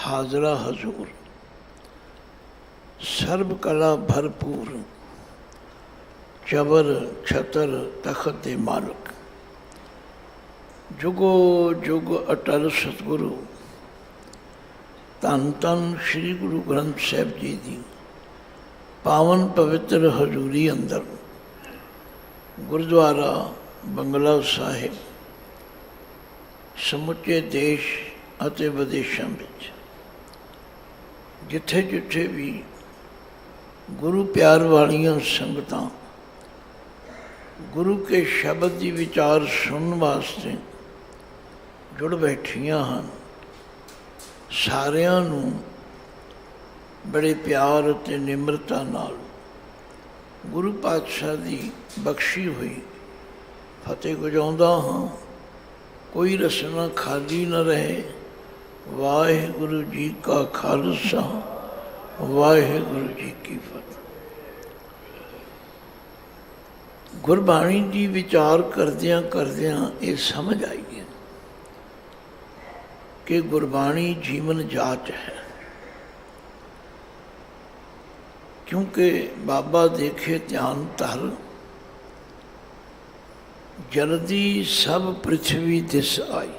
हाजरा हजूर, SERB कला भरपूर, चबर छतर तखत दे मालक, जुगो जुग अटल सतगुरु, धन धन श्री गुरु ग्रंथ साहिब जी की पावन पवित्र हजूरी अंदर गुरुद्वारा बंगला साहिब समुचे देश ਅਤੇ ਵਿਦੇਸ਼ਾਂ ਵਿੱਚ ਜਿੱਥੇ ਜਿੱਥੇ ਵੀ गुरु प्यार वालियां संगतां गुरु के शब्द की विचार सुनने वास्ते जुड़ बैठियां हैं, सारियां नूं बड़े प्यार ते निम्रता नाल गुरु पातशाह की बख्शी हुई फतेह गुजाउंदा हाँ। कोई रसना खाली न रहे। वाहिगुरु जी का खालसा, वाहिगुरु जी की फतेह। गुरबाणी की विचार करदियां करदियां ये समझ आई है कि गुरबाणी जीवन जाच है। क्योंकि बाबा देखे ध्यान धर, जल्दी सब पृथ्वी दिस आई,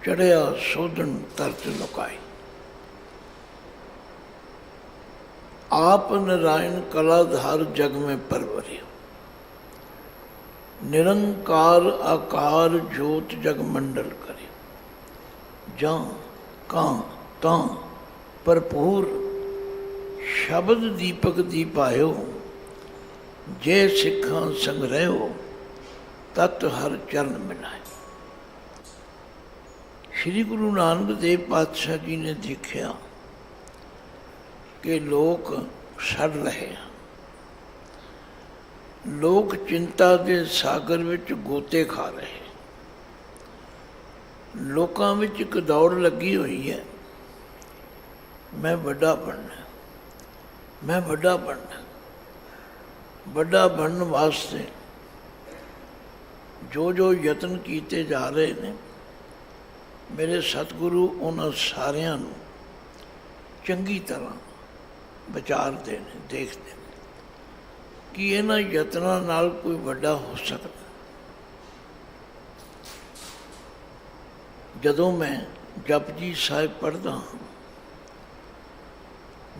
चढ़िया सोधन तरत लुकाई। आप नारायण कलाधार जग में परवरे, निरंकार आकार ज्योत जग मंडल करे। जां कां तां भरपूर, शब्द दीपक दीपायो, जे सिखां संग रहो, तत् हर चरण मिलाए। श्री गुरु नानक देव पातशाह जी ने देखा कि लोग सड़ रहे हैं, लोग चिंता के सागर विच गोते खा रहे हैं, लोकां विच एक दौड़ लगी हुई है, मैं बड़ा बनना, मैं बड़ा बनना। बड़ा बनने वास्ते जो जो यतन किए जा रहे हैं, मेरे सतगुरु उन्होंने सारियां नूं चंगी तरह विचारते हैं, देखते हैं कि इन्हां यत्नां नाल कोई वड्डा हो सकता। जदों मैं जपजी साहिब पढ़दा हाँ,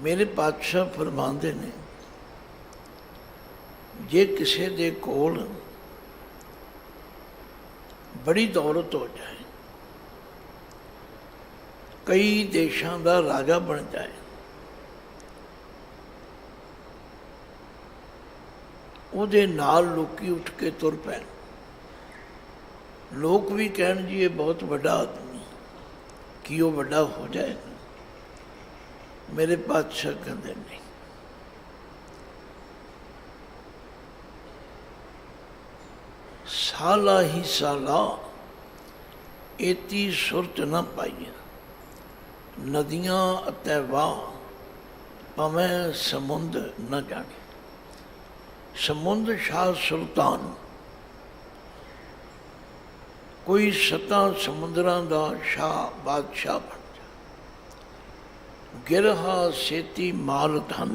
मेरे पातशाह फरमांदे ने, जे किसी दे कोल बड़ी दौलत हो जाए, कई देशों का राजा बन जाए, उहदे नाल लोकी उठ के तुर पैन, लोग भी कहन जी ये बहुत बड़ा आदमी, कि वो बड़ा हो जाएगा। मेरे पातशाह कहते नहीं, साला ही साला एती सुरत न पाई, नदियां अते वाह पवें समुंद न जाने। समुंद शाह सुल्तान, कोई 7 समुद्रां दा शाह बादशाह बन जा। गिरहा सेती माल धन,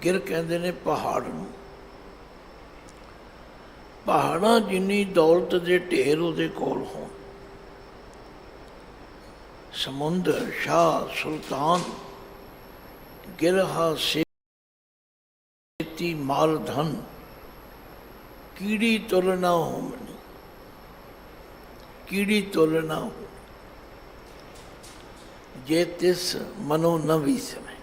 गिर कहते ने पहाड़ नूं, पहाड़ां जिन्नी दौलत दे ढेर उहदे कोल होण। समुंद शाह सुल्तान, गिरहा सेती माल धन, कीड़ी तुलना हो मनी, कीड़ी तुलना हो जे तिस मनो न विसरे।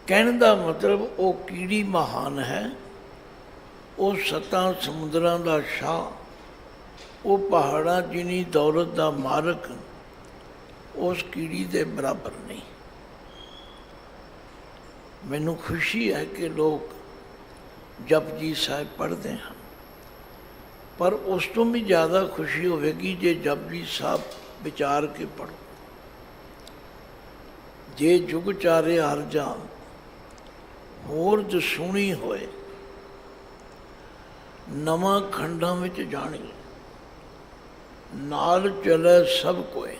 कहने का मतलब वो कीड़ी महान है, वो 7 समुद्रां दा शाह, वो पहाड़ा जिन्नी दौलत का मालक उस कीड़ी के बराबर नहीं। मैनू खुशी है कि लोग जपजी साहिब पढ़ते हैं, पर उस तो भी ज़्यादा खुशी होगी जे जपजी साहब विचार के पढ़ो। जे जुग चारे हरजा होर दसूणी होए, नवां खंडां विच जाणी, नाल चले सब कोय,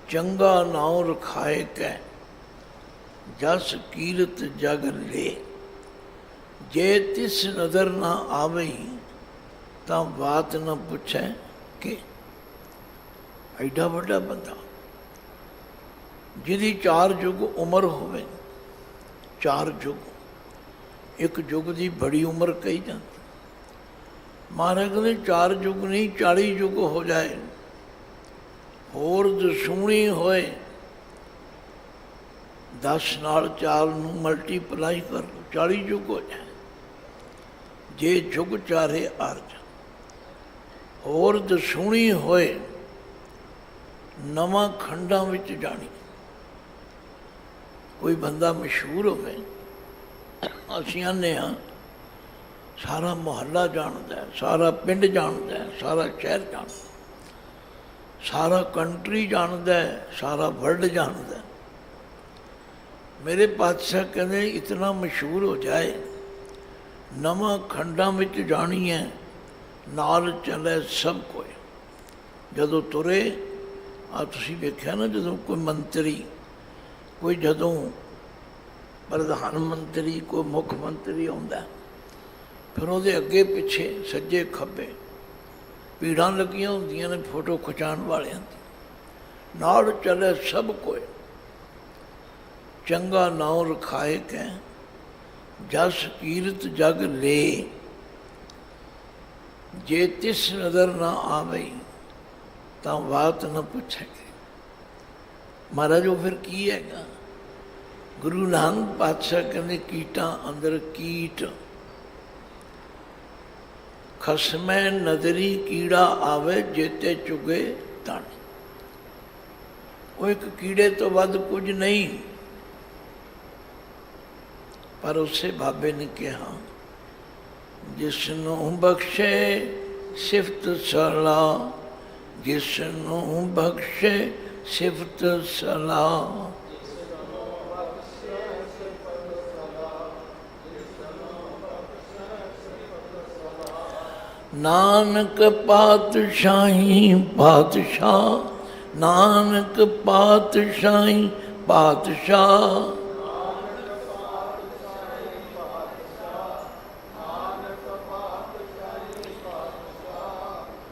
चंगा नाव रखाए कै, जस कीरत जग ले। जे तिस नज़र ना आवई, तां बात न पुछै कि। एडा वड्डा बंदा जिहदी 4 युग उम्र होवे, 4 युग, एक युग की बड़ी उम्र कही जाती। महाराज कहते 4 युग नहीं 40 युग हो जाए, होर दसूणी होए, 10 नाल 4 नूं मल्टीप्लाई कर लो, 40 युग हो जाए। जे युग चारे अर्ज, होर दसूणी होए, नवां खंडां विच जाणी। कोई बंदा मशहूर होवे, असीं आने हाँ सारा मुहल्ला जानता है, सारा पिंड जानता है, सारा शहर जानता है, सारा कंट्री जानता है, सारा वर्ल्ड जानता है। मेरे पातशाह कहते इतना मशहूर हो जाए, नवां खंडां विच जानी है, नाल चले सब कोई। जदों तुरे आ तुसीं वेख्या ना, जदों कोई मंत्री, कोई जदों प्रधान मंत्री, कोई मुख मंत्री आउंदा, फिर उहदे अगे पिछे सज्जे खब्बे भीड़ां लगियां हुंदियां ने फोटो खिचाण वालियां दी। नाल चले सब कोई, चंगा नाव रखाए कै, जस कीरत जग ले। जे तिस नज़र ना आवई, तां बात न पुछेंगे। महाराज वो फिर की हैगा? गुरु नानक पातशाह कहते कीटां अंदर कीट, खसमै नदरी कीड़ा आवे, जेते चुगे ताने। वो एक कीड़े तो वध कुछ नहीं। पर उसे बाबे ने कहा, जिसनों बख्शे सिफत सलाह, जिसनों बख्शे सिफत सलाह। नानक पातशाही पातशाह, नानक पातशाही पातशाह।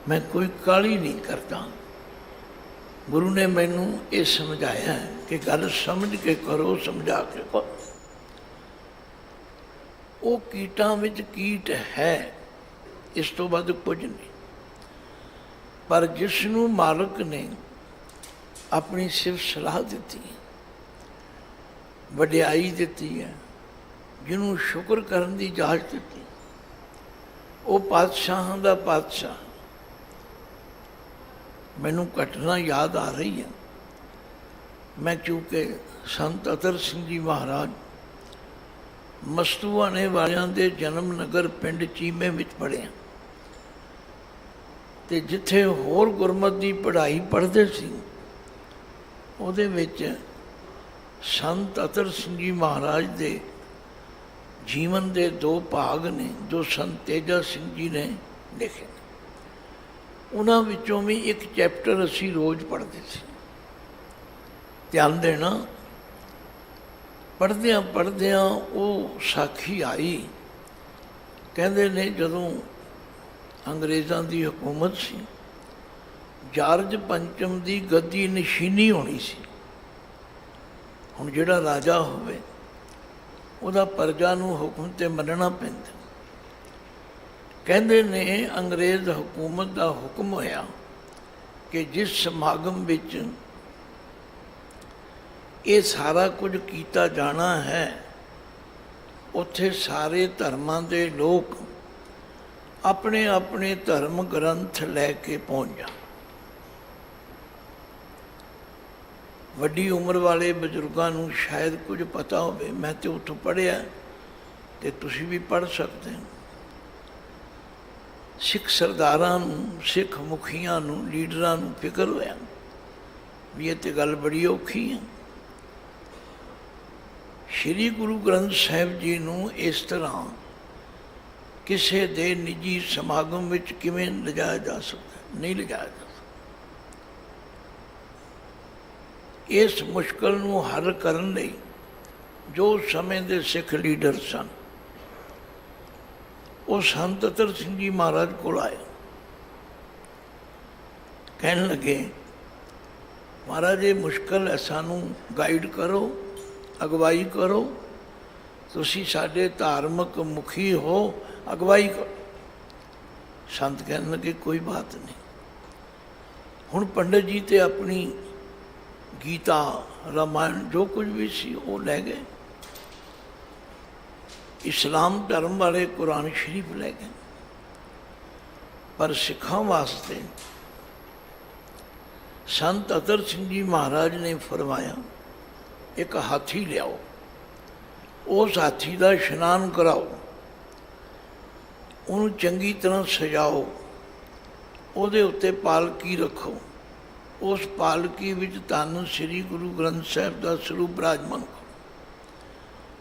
मैं कोई काली नहीं करता। गुरु ने मैनू ये समझाया है कि गल समझ के करो, समझा के करो। वो कीटां विच कीट है, इस तो वध कुछ नहीं। पर जिसनों मालिक ने अपनी सिर्फ सलाह दी, वड्याई दी है, जिन्हों शुक्र करने की इजाजत दी, वो पातशाहां दा पातशाह। मैनू घटना याद आ रही है। मैं क्योंकि संत अतर सिंह जी महाराज मस्तूआने वालियां दे जन्म नगर पिंड चीमे विच पढ़िया, ते जिथे होर गुरमत की पढ़ाई पढ़ते सी, उहदे विच संत अतर सिंह जी महाराज दे जीवन के 2 भाग ने, जो संत तेजा सिंह जी ने लिखे। उन्हां विचों भी एक चैप्टर असी रोज़ पढ़ते थे। ध्यान देना, पढ़द्या पढ़द्या वो साखी आई। कहते ने जदों अंग्रेज़ों की हुकूमत सी, जार्ज पंचम की गद्दी नशीनी होनी सी। हुण जिहड़ा राजा होवे, उहदा प्रजा नूं हुकम ते मनना पैंदा। कहते ने अंग्रेज़ हुकूमत का हुक्म होया कि जिस समागम विच ये सारा कुछ किया जाना है, उत्थे सारे धर्मां दे लोग अपने अपने धर्म ग्रंथ लैके पहुँच जा। वड्डी उम्र वाले बजुर्गों नूं शायद कुछ पता होवे, मैं तो उत्थों पढ़िया, ते तुसीं भी पढ़ सकते हो। सिख सरदारां नूं, सिख मुखियां नूं, लीडरां नूं फिक्र होया भी ये तो गल बड़ी औखी है। श्री गुरु ग्रंथ साहिब जी नूं इस तरह किसी दे निजी समागम विच किवें लिजाया जा सकता है? नहीं लिजाया जा सकता। इस मुश्किल ਨੂੰ हल ਕਰਨ ਲਈ जो समय के सिख लीडर सन वो संत अतर सिंह जी महाराज को आए, कहने लगे महाराज ये मुश्किल है, सानू गाइड करो, अगवाई करो, तुसी साडे धार्मिक मुखी हो, अगवाई करो। संत कहने लगे कोई बात नहीं। हुण पंडित जी तो अपनी गीता रामायण जो कुछ भी सी वो लै गए, इस्लाम धर्म वाले कुरान शरीफ लै गए, पर सिखां वास्ते संत अतर सिंह जी महाराज ने फरमाया एक हाथी लियाओ, उस हाथी का इशनान कराओ, उन्होंने चंगी तरह सजाओ, उहदे उत्ते पालकी रखो, उस पालकी विच धन श्री गुरु ग्रंथ साहिब का स्वरूप विराजमान करो।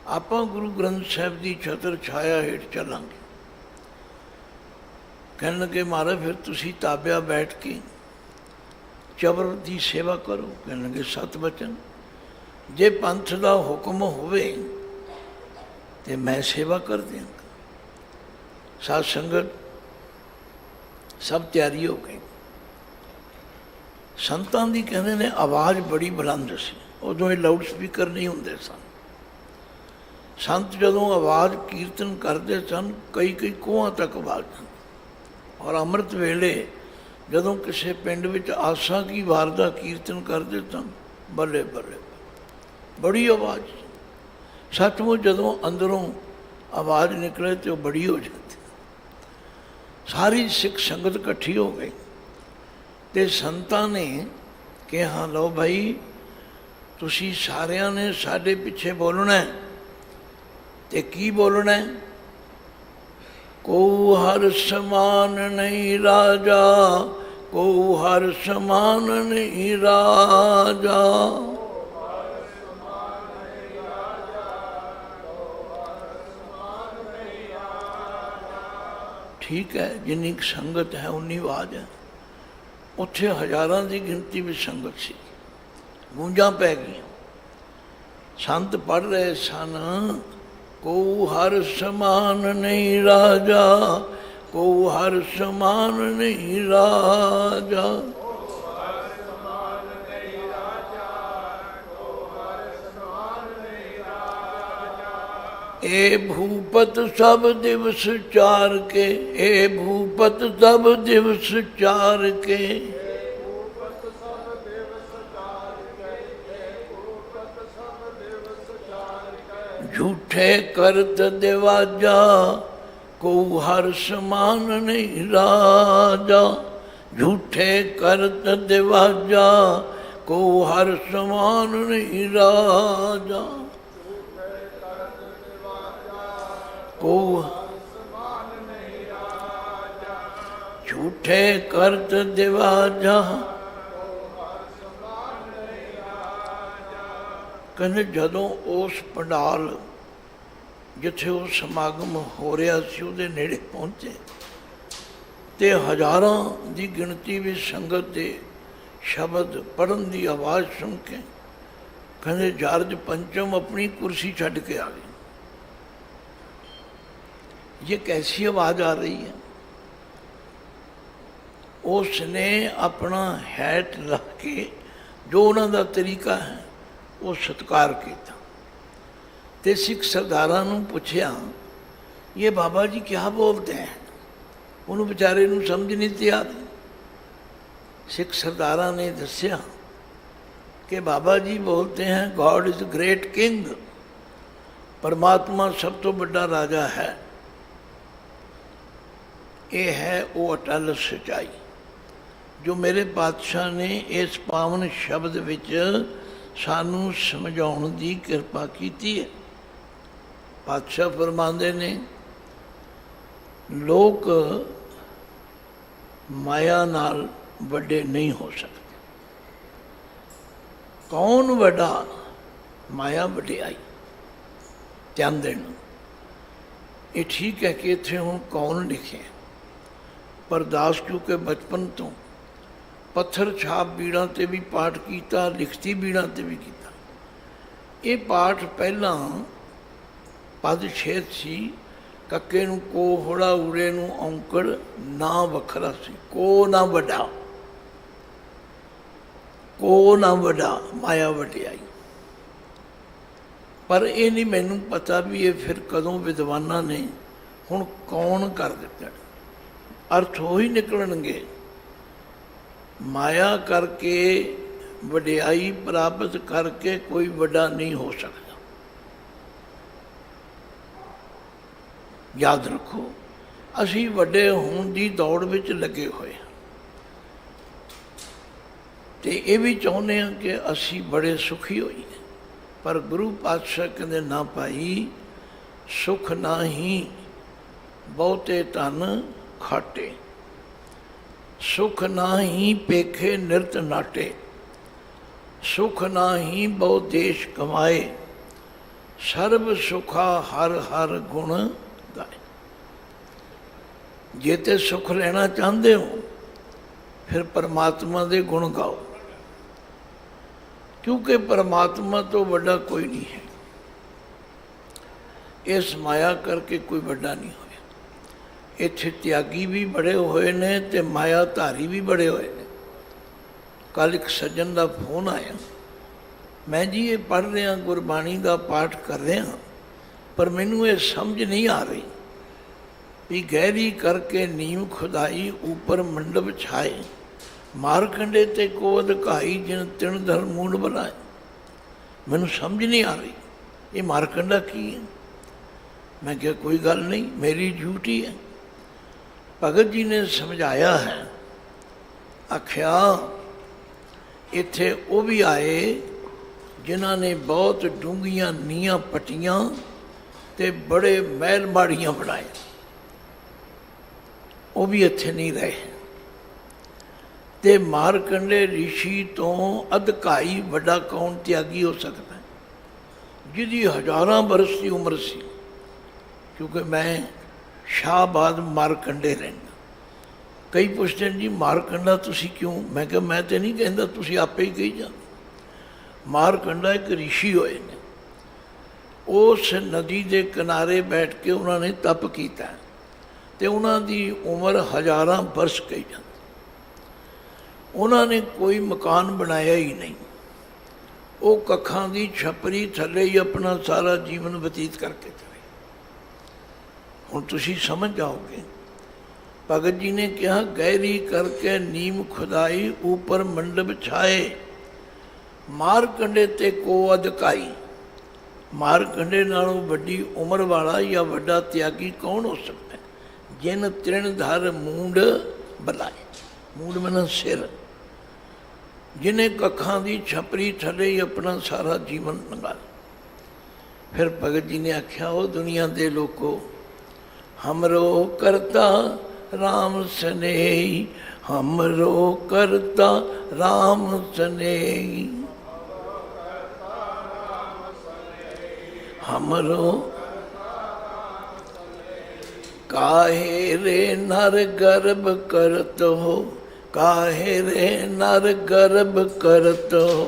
आप गुरु ग्रंथ साहिब की छत्र छाया हेठ चलांगे। कहने लगे महाराज फिर तुसी ताबिया बैठ के चबर की सेवा करो। कहने लगे सत बचन, जे पंथ का हुक्म होवे ते मैं सेवा कर देंगा। साध संगत सब तैयारी हो गई। संतां दी कहने ने आवाज़ बड़ी बुलंद सी, उदों लाउड स्पीकर नहीं होंदे सन। संत जदों आवाज़ कीर्तन करते सन कई कई कोहां तक आवाज़, और अमृत वेले जदों किसी पिंड विच आसा की वार दा कीर्तन करते सन, बल्ले बल्ले बड़ी आवाज़। सचमुच जदों अंदरों आवाज़ निकले तो बड़ी हो जाती। सारी सिख संगत इकट्ठी हो गई ते संतां ने कहा लो भाई तुसी सारियां ने साडे पिछे बोलना है। ते की बोलना है? को हर समान नहीं राजा, को हर समान नहीं राजा। ठीक है, जिन्नी संगत है उन्नी आवाज़ है। उत्थे हज़ारां की गिनती में संगत सी, गूंजां पै गई। संत पढ़ रहे सन, को हर समान नहीं राजा, को हर समान नहीं राजा। ए भूपत सब दिवस चार के, ए भूपत सब दिवस चार के। झूठे करत देवाजा, को हर समान नहीं राजा। झूठे करत देवाजा, को हर समान नहीं राजा। को झूठे करत देवाजा। कहने जदों उस पंडाल जिथे वो समागम हो रहा सी उहदे नेड़े पहुँचे ते हज़ारां की गिनती भी संगत के शब्द पढ़न की आवाज़ सुन के कहने जॉर्ज पंचम अपनी कुर्सी छड्ड के आ गए। ये कैसी आवाज़ आ रही है? उसने अपना हैट ला के जो उन्होंने तरीका है वो सत्कार किया। ते सिख सरदारां नूं पुछया ये बाबा जी क्या बोलते हैं? उन्होंने बेचारे नूं समझ नहीं थी आती। सिख सरदारां ने दस्या कि बाबा जी बोलते हैं गॉड इज़ ग्रेट किंग, परमात्मा सब तो बड़ा राजा है। ये है वो अटल सच्चाई जो मेरे पातशाह ने इस पावन शब्द विच सानू समझाउण दी किरपा कीती है। पातशाह फरमांदे ने लोग माया नाल वड्डे नहीं हो सकते। कौन वड्डा? माया वड्डियाई। ध्यान देना, ये ठीक है कि इत्थे हुण कौन लिखे, पर दास क्योंकि बचपन तो पत्थर छाप बीड़ा ते भी पाठ किया, लिखती बीड़ा ते भी किया। ये पाठ पहला पद छेद सी, कक्के नूं को होड़ा, उड़े नूं औंकड़, ना वखरा सी। को ना वड्डा, को ना वड्डा, माया वड्डियाई। पर ये नहीं मैनू पता भी ये फिर कदों विद्वानां ने हुण कौन कर दिता। अर्थ हो ही निकलणगे, माया करके वड्याई प्राप्त करके कोई वड्डा नहीं हो सकता। याद रखो, असी वड्डे होण दी दौड़ विच लगे हुए हैं ते ये भी चाहुंदे हां कि असी बड़े सुखी होईए। पर गुरु पातशाह कहंदे ना भाई, सुख ना ही बहुते धन खाटे, सुख ना ही पेखे निरत नाटे, सुख ना ही बहु देश कमाए, सर्व सुखा हर हर गुण गाए। जे ते सुख लेना चाहते हो फिर परमात्मा दे गुण गाओ, क्योंकि परमात्मा तो बड़ा कोई नहीं है। इस माया करके कोई बड़ा नहीं होया। इत्थे त्यागी भी बड़े हुए ने ते मायाधारी भी बड़े हुए ने। कल एक सज्जन का फोन आया, मैं जी ये पढ़ रहा गुरबाणी का पाठ कर रहा, पर मैनू ये समझ नहीं आ रही भी गहरी करके नीम खुदाई ऊपर मंडप छाए, मारकंडे ते को अधकाई जिन तिन धर मूड बनाए। मैनू समझ नहीं आ रही ये मारकंडा की है। मैं क्या कोई गल नहीं, मेरी ड्यूटी है। भगत जी ने समझाया है, आख्या इत्थे वो भी आए जिन्हों ने बहुत डूंघियां नीहां पट्टियां ते बड़े महल माड़ियां बनाए, वो भी इत्थे नहीं रहे। ते मारकंडे ऋषि तो अधकाई वड्डा कौन त्यागी हो सकता है, जिहदी हज़ारां बरस की उम्र सी। क्योंकि मैं शाहबाद मारकंडे रहना। कई पुछते हैं जी मारकंडा तुसी क्यों? मैं क्या मैं तो नहीं कहता, तुसी आपे ही कही जा। मारकंडा एक ऋषि होए ने, उस नदी के किनारे बैठ के उन्होंने तप किया ते उन्हां दी उम्र हज़ारां बरस कही जाती। उन्होंने कोई मकान बनाया ही नहीं, वो कखां दी छपरी थले ही अपना सारा जीवन बतीत करके चले। हुण तुसी समझ जाओगे। भगत जी ने कहा गहरी करके नीम खुदाई ऊपर मंडप छाए, मारकंडे ते को अधकाई। मारकंडे नालों वड्डी उम्र वाला या वड्डा त्यागी कौन हो सकता है? जिन तृण धर मूंड बलाए, मूंड मना सिर, जिन्हें कखां दी छपरी थले ही अपना सारा जीवन लंघा। फिर भगत जी ने आख्या ओ दुनिया दे लोको, हमरो करता राम स्नेही, हमरो करता राम स्नेही, हमरो काहे रे नर गर्भ करत हो, काहे रे नर गर्भ करत हो।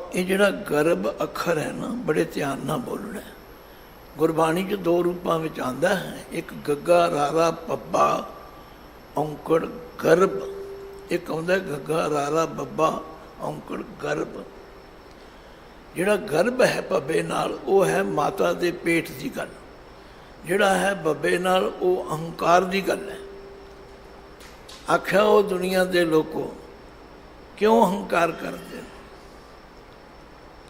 ये जिहड़ा गर्भ अखर है ना, बड़े ध्यान नाल बोलना है। गुरबाणी च दो रूपां विच आंदा है, एक गग्गा रारा पब्बा औंकड़ गर्भ, एक आउंदा गग्गा रारा बब्बा औंकड़ गर्भ। जिहड़ा गर्भ है बब्बे नाल वो है माता दे पेट की गल, जिहड़ा है बब्बे नाल वो अहंकार की गल है। आख्या वो दुनिया दे लोगों क्यों अहंकार करते हो,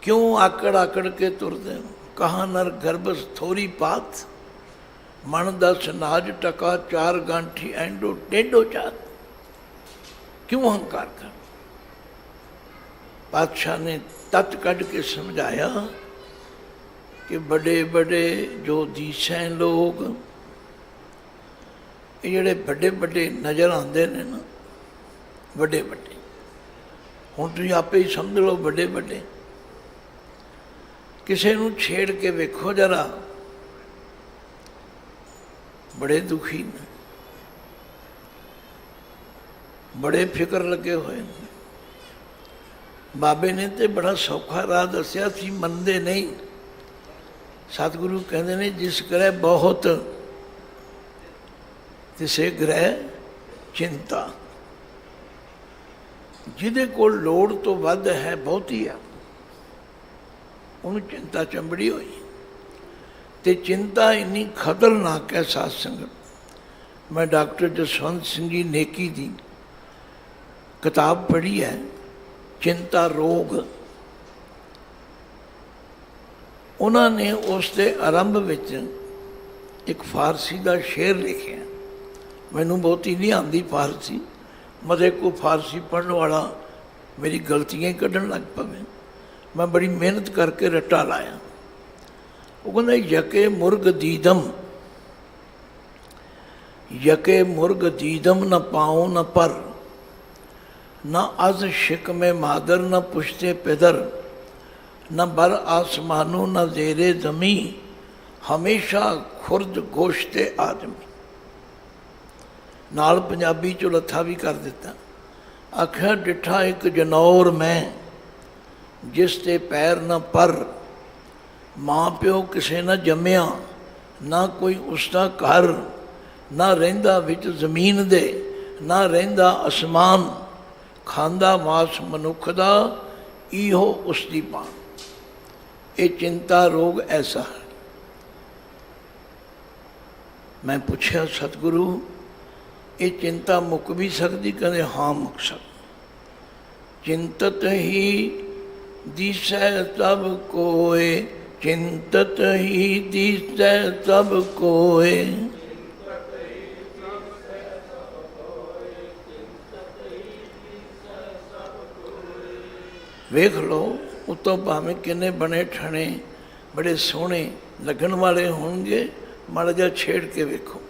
क्यों आकड़ आकड़ के तुरते हो। कहा नर गर्भ थोड़ी पात, मन दस नाज टका चार गांठी एंडो टेढ़ो चात। क्यों अहंकार कर? पातशाह ने तत् कढ़ के समझाया कि बड़े बड़े जो दीसें लोग, ये जेड़े बड़े बड़े नज़र आते हैं ना, बड़े बड़े, हुण तुसीं आपे ही समझ लो बड़े बड़े। ਕਿਸੇ ਨੂੰ ਛੇੜ ਕੇ ਵੇਖੋ ਜਰਾ, ਬੜੇ ਦੁਖੀ ਨੇ, ਬੜੇ ਫਿਕਰ ਲੱਗੇ ਹੋਏ ਨੇ। ਬਾਬੇ ਨੇ ਤੇ ਬੜਾ ਸੌਖਾ ਰਾਹ ਦੱਸਿਆ ਸੀ, ਮੰਨਦੇ ਨਹੀਂ। ਸਤਿਗੁਰੂ ਕਹਿੰਦੇ ਨੇ ਜਿਸ ਗ੍ਰਹਿ ਬਹੁਤ ਤਿਸੇ ਗ੍ਰਹਿ ਚਿੰਤਾ। ਜਿਹਦੇ ਕੋਲ ਲੋੜ ਤੋਂ ਵੱਧ ਹੈ, ਬਹੁਤੀ ਆ, ਉਹਨੂੰ ਚਿੰਤਾ ਚੰਬੜੀ ਹੋਈ। ਤੇ ਚਿੰਤਾ ਇੰਨੀ ਖਤਰਨਾਕ ਹੈ ਸਾਧ ਸੰਗਤ। ਮੈਂ ਡਾਕਟਰ ਜਸਵੰਤ ਸਿੰਘ ਜੀ ਨੇਕੀ ਦੀ ਕਿਤਾਬ ਪੜ੍ਹੀ ਹੈ, ਚਿੰਤਾ ਰੋਗ। ਉਹਨਾਂ ਨੇ ਉਸ ਦੇ ਆਰੰਭ ਵਿੱਚ ਇੱਕ ਫਾਰਸੀ ਦਾ ਸ਼ੇਰ ਲਿਖਿਆ। ਮੈਨੂੰ ਬਹੁਤੀ ਨਹੀਂ ਆਉਂਦੀ ਫਾਰਸੀ, ਮਤੇ ਕੋਈ ਫਾਰਸੀ ਪੜ੍ਹਨ ਵਾਲਾ ਮੇਰੀ ਗਲਤੀਆਂ ਹੀ ਕੱਢਣ ਲੱਗ ਪਵੇ। ਮੈਂ ਬੜੀ ਮਿਹਨਤ ਕਰਕੇ ਰੱਟਾ ਲਾਇਆ। ਉਹ ਕਹਿੰਦਾ ਯਕੇ ਮੁਰਗ ਦੀਦਮ, ਯਕੇ ਮੁਰਗ ਦੀਦਮ ਨ ਪਾਉ ਨ ਪਰ, न अज शिक में मादर न पुश्ते पिदर, न बर आसमानों न जेरे जमी, हमेशा खुर्द गोश्ते आदमी। नाल पंजाबी चो लत्था भी कर दिता। आख्या डिठा एक जनौर मैं, जिस ते पैर न पर, माँ प्यो किसे न जम्या, ना कोई उसका घर, ना रहिंदा विच जमीन दे, ना रहिंदा आसमान, खांदा मास मनुख दा, इहो उसकी पान। ये चिंता रोग ऐसा है। मैं पूछा सतगुरु ये चिंता मुक भी सकती? कहते हाँ मुक सकती। चिंतत ही दिसै सब कोय, चिंतत ही दिसै सब कोय। वेख लो उतों भावें किन्ने बने ठने बड़े सोहने लगन वाले होंगे, माड़ा जा छेड़ के वेखो,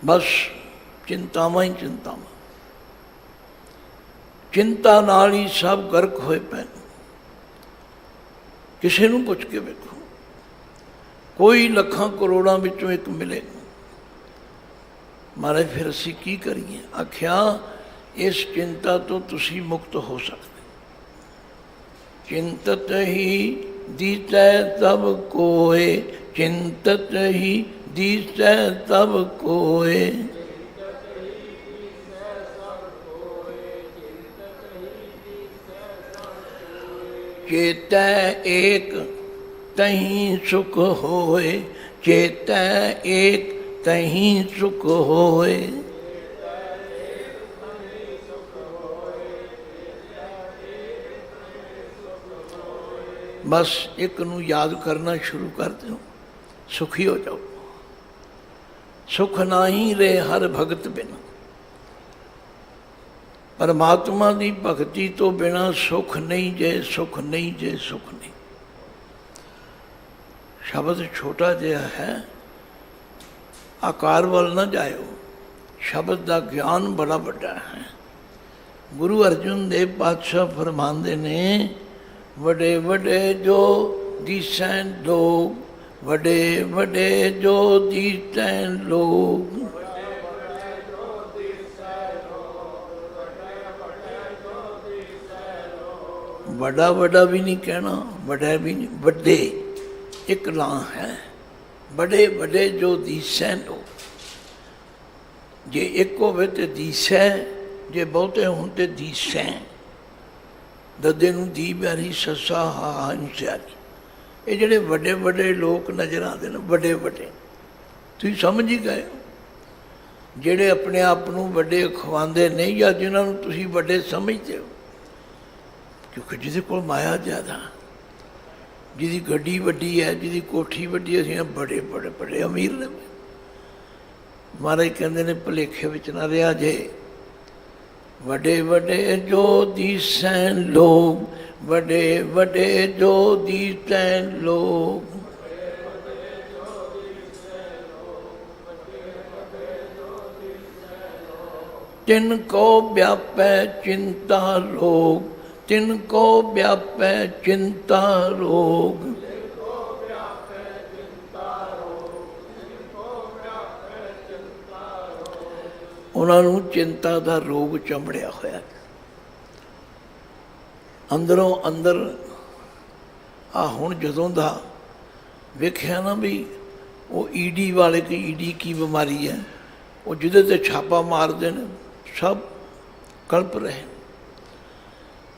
बस चिंतावां ही चिंतावां। चिंता नाल ही सब गर्क होए पैन। किसी नूं पुछ के वेखो, कोई लखां करोड़ां विचों एक मिले। महाराज फिर असीं की करिए? आख्या इस चिंता तो तुसी मुक्त हो सकते। चिंतत ही दिसै सब कोय, चिंतत ही दिसै सब कोय। चेतै एक तहीं सुख होय, चेतै एक तहीं सुख होय। बस एक नू याद करना शुरू कर दो, सुखी हो जाओ। सुख नाही रे हर भगत बिना। परमात्मा की भगती तो बिना सुख नहीं जे, सुख नहीं जे, सुख नहीं। शब्द छोटा जिहा है, आकार वाल ना जाओ। शब्द का ज्ञान बड़ा बड़ा है। गुरु अर्जुन देव पातशाह फरमांदे ने, वडे वडे जो दिसैं लोग, वडे वडे जो दिसैं लोग। बड़ा बड़ा भी नहीं कहना, बड़ा भी नहीं, वड्डे एक लां है। बड़े बड़े जो दिसैं लोग, जे एक होवे ते दिसै, जे बहुते होण ते दिसैं। ददे नूं दी प्यारी ससा हा हंसियारी। ये जिहड़े वड्डे वड्डे लोग नज़र आते हैं, वड्डे वड्डे तुसीं समझ ही गए हो। जिहड़े अपने आप नूं वड्डे खवांदे नहीं, या जिन्हां नूं तुसीं वड्डे समझते हो, क्योंकि जिहदे कोल माया ज़्यादा, जिहदी गड्डी वड्डी है, जिहदी कोठी वड्डी, असीं बड़े बड़े बड़े अमीर ने। महाराज कहंदे ने भुलेखे विच ना रहा जे। वडे वडे जो दिसैं लोग, वडे वडे जो दिसैं लोग। जिनको व्यापै चिंता रोग, तिनको व्यापै चिंता रोग। उन्होंने चिंता का रोग चंबड़िया होया, अंदरों अंदर आ हुण जदों दा वेख्या ना भी वो ईडी वाले की ईडी की बीमारी है, वो जिदे ते छापा मारते हैं सब कल्प रहे।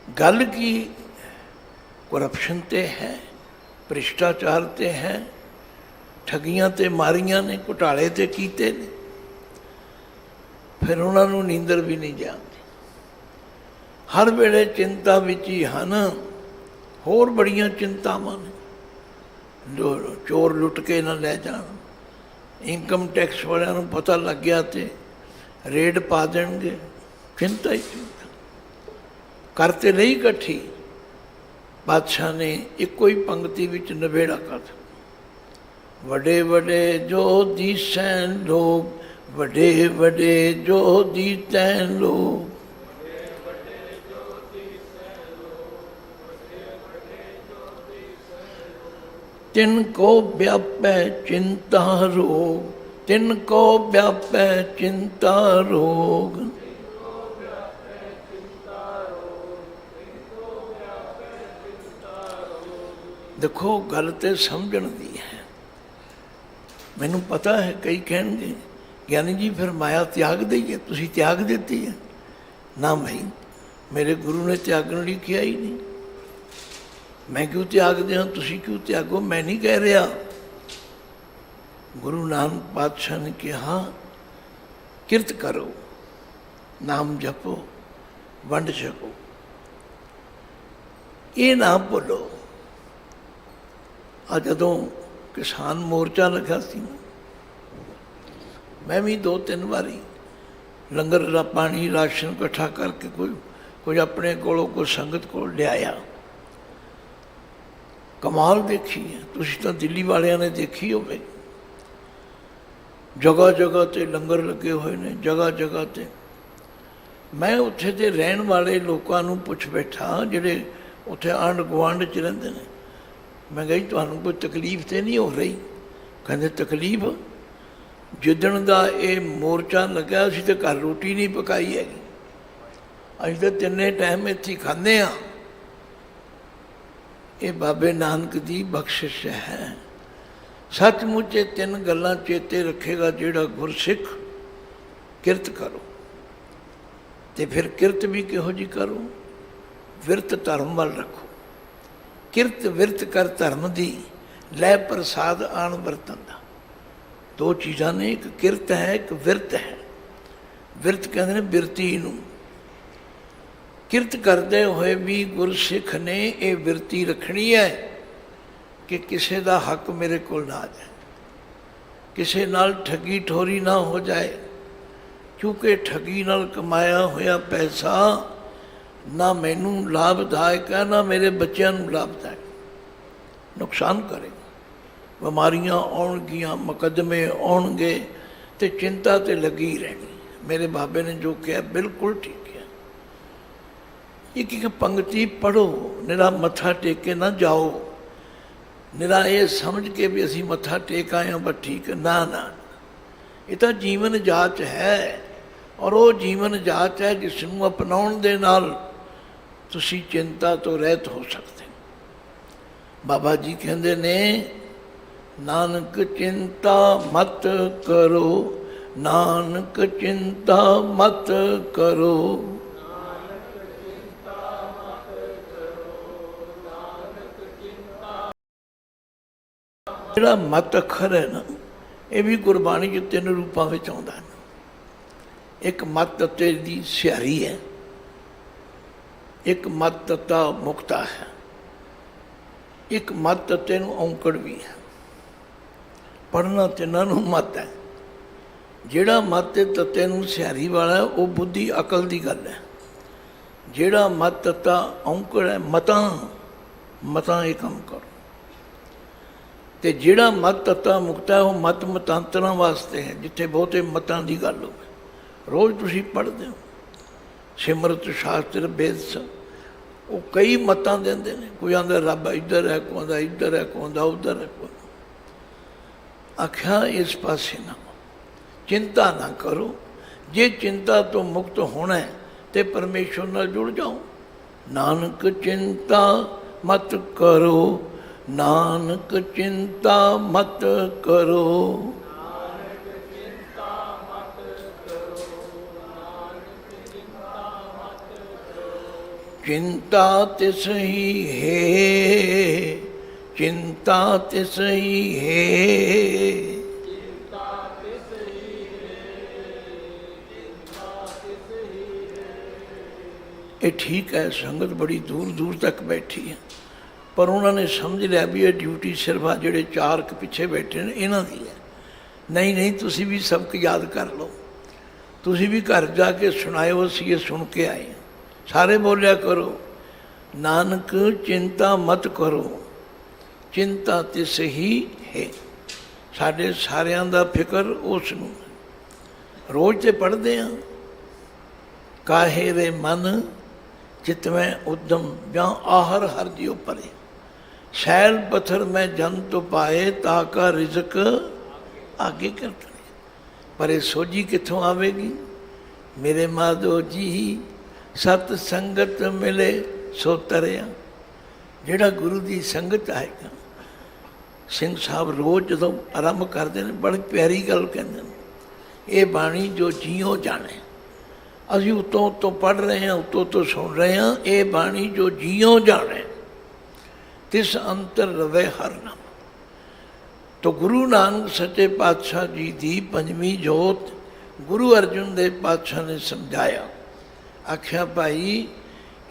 गल की करप्शन ते है, भ्रिष्टाचार ते है, ठगियां ते मारियां ने, घोटाले ते कीते ने, फिर उन्होंने नींदर भी नहीं जाती। हर वेले चिंता विच ही हन, होर बड़ियां चिंतावां ने, जो चोर लुट के ना ले जान, इनकम टैक्स वालियां नूं पता लग गया तो रेड पा देणगे, चिंता ही चिंता। करते नहीं इकट्ठी, बादशाह ने एको ही पंक्ति विच नबेड़ा कर दिया। वडे वडे जो दीसैं लोग, वडे वडे जो दीसैं लोग, तिनको व्यापै चिंता रोग, तिनको व्यापै चिंता रोग। देखो गल तो समझण दी है। मैनू पता है कई कहेंगे ज्ञानी जी फिर माया त्याग दी है, तुसी त्याग देती है ना। भाई मेरे गुरु ने त्यागण लई किया ही नहीं, मैं क्यों त्याग दिया, तुसी क्यों त्यागो, मैं नहीं कह रहा। गुरु नानक पातशाह ने कहा किरत करो, नाम जपो, वंड छको, ये ना भुलो। आ जदों किसान मोर्चा लगा सी, मैं भी 2-3 बारी लंगर का पानी राशन इकट्ठा करके कोई अपने कोलों कोई संगत को लियाया। कमाल देखी है, तुसीं तां दिल्ली वालियां ने देखी होवे, जगह जगह ते लंगर लगे हुए ने, जगह जगह ते। मैं उत्थे दे रहन वाले लोगों नूं पुछ बैठा जिहड़े उत्थे आंढ गुआंढ च रहिंदे ने, मैं कही तुहानूं कोई तकलीफ तो नहीं हो रही? कहते तकलीफ जिदण का ये मोर्चा लगा असीं तो घर रोटी नहीं पकाई हैगी, असीं तो 3 टाइम इत्थे खांदे आ। ये बाबे नानक की बख्शिश है। सचमुच 3 गल्लां चेते रखेगा जिहड़ा गुरसिख, किरत करो, तो फिर किरत भी किहो जी करो, विरत धर्म वाल रखो। किरत विरत कर धर्म दी, लै प्रसाद आन बरतन दा। 2 चीज़ां ने, एक किरत है एक विरत है। विरत कहते हैं बिरती नूं। किरत करते हुए भी गुरसिख ने ये बिरती रखनी है कि किसी का हक मेरे को ना आ जाए, किसी नाल ठगी ठोरी ना हो जाए, क्योंकि ठगी नाल कमाया होया पैसा ना मैनू लाभदायक है ना मेरे बच्चों को लाभदायक, नुकसान करेगा। बीमारियां आउणगियां, मुकदमे आउणगे, तो चिंता तो लगी रहनी। मेरे बाबे ने जो कहा बिल्कुल ठीक है। एक एक पंक्ति पढ़ो, निरा मत्था टेक के ना जाओ, निरा ये समझ के भी असी मत्था टेक आए हैं बस ठीक है, ना ना, ये तो जीवन जाच है। और वो जीवन जाच है जिसनों अपनाउण दे नाल तुसी चिंता तो रहत हो सकते। बाबा जी कहते ने नानक चिंता मत करो, नानक चिंता मत करो। जिहड़ा मत अखर है ना, ये भी गुरबाणी च 3 रूपों में आउंदा है। एक मत तत्ते दी सिहारी है, एक मत तत्ता मुक्ता है, एक मत तत्ते नूं औंकड़ भी है। पढ़ना तिन्हां नूं मत है। जिहड़ा मत तत्ते नूं सिहारी वाला है वो बुद्धि अकल की गल है। जिहड़ा मत तत्ता औंकड़ है, मतां ये काम करो। तो जिहड़ा मत तत्ता मुक्ता है वो मत मतांतरां वास्ते है, जिथे बहुते मतां की गल होवे। रोज़ तुसीं पढ़दे हो सिमरत शास्त्र वेद सब, वो कई मतां देंदे ने, कोई आंदा रब इधर है, कोई आंदा इधर है, कोई आंदा उधर है। कोई आख्या इस पासे ना चिंता ना करो, जे चिंता तो मुक्त होना है तो परमेश्वर नाल जुड़ जाओ। नानक चिंता मत करो, नानक चिंता मत करो। चिंता तिस ही है, चिंता तिस ही है। ये ठीक है, संगत बड़ी दूर दूर तक बैठी है, पर उन्होंने समझ लिया भी ये ड्यूटी सिर्फ आ जोड़े चार के पिछे बैठे ने इन्हों की है। नहीं नहीं, तुसी भी सबक याद कर लो, तुसी भी घर जाके सुनाओ, असी ये सुन के आए हैं। सारे बोलिया करो, नानक चिंता मत करो, चिंता तिस ही है। साढ़े सारियां दा फिक्र उस नूं। रोज़ तो पढ़ते हैं, काहे रे मन चित में उद्यम ਜਾਂ आहर हर दियो परे, शैल पत्थर में जन तो पाए ताका रिजक आगे करते। पर ये सोझी कितों आवेगी? मेरे माधो जी सत संगत मिले सो तरिया। जिहड़ा गुरु की संगत आएगा। सिंह साहब रोज़ जो आरंभ करते हैं बड़ी प्यारी गल कहते हैं, ये बाणी जो जियो जाने। अभी उतों उतों पढ़ रहे हैं, उतों उतों सुन रहे हैं, ये बाणी जो जियो जाने तिस अंतर रवे हर नाम। तो गुरु नानक सच्चे पातशाह जी की पंजवीं जोत गुरु अर्जुन देव पातशाह ने समझाया। आख्या भाई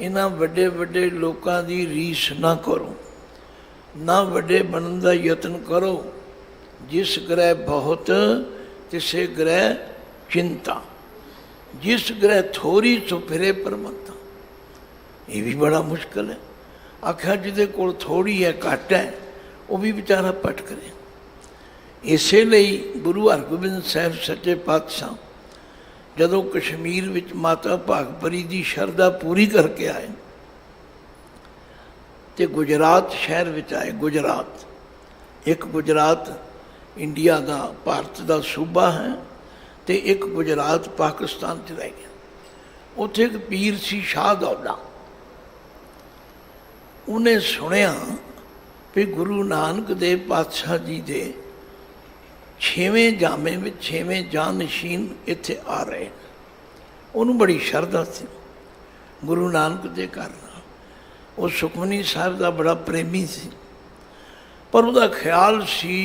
इन्हां वड्डे वड्डे लोगों की रीस ना करो, ना वड्डे बनने का यत्न करो। जिस ग्रह बहुत तिसे ग्रह चिंता, जिस ग्रह थोड़ी सो फिरे परमंता। ये भी बड़ा मुश्किल है। आख्या जिदे कोल थोड़ी है, घट है, वो भी बेचारा भटक रहा। इसलिए गुरु हरगोबिंद साहब सच्चे पातशाह जदों कश्मीर विच माता भागपरी की शरधा पूरी करके आए तो गुजरात शहर विच आए। गुजरात एक गुजरात इंडिया का भारत का सूबा है, तो एक गुजरात पाकिस्तान च रह गया। उत्थे एक पीर सी शाह दौला, उन्हें सुनिया भी गुरु नानक देव पातशाह जी दे 6वें जामे में 6वें जानशीन इत्थे आ रहे। उन्होंने बड़ी शरधा थी गुरु नानक दे घर। वो सुखमनी साहब का बड़ा प्रेमी सी, पर उसका ख्याल सी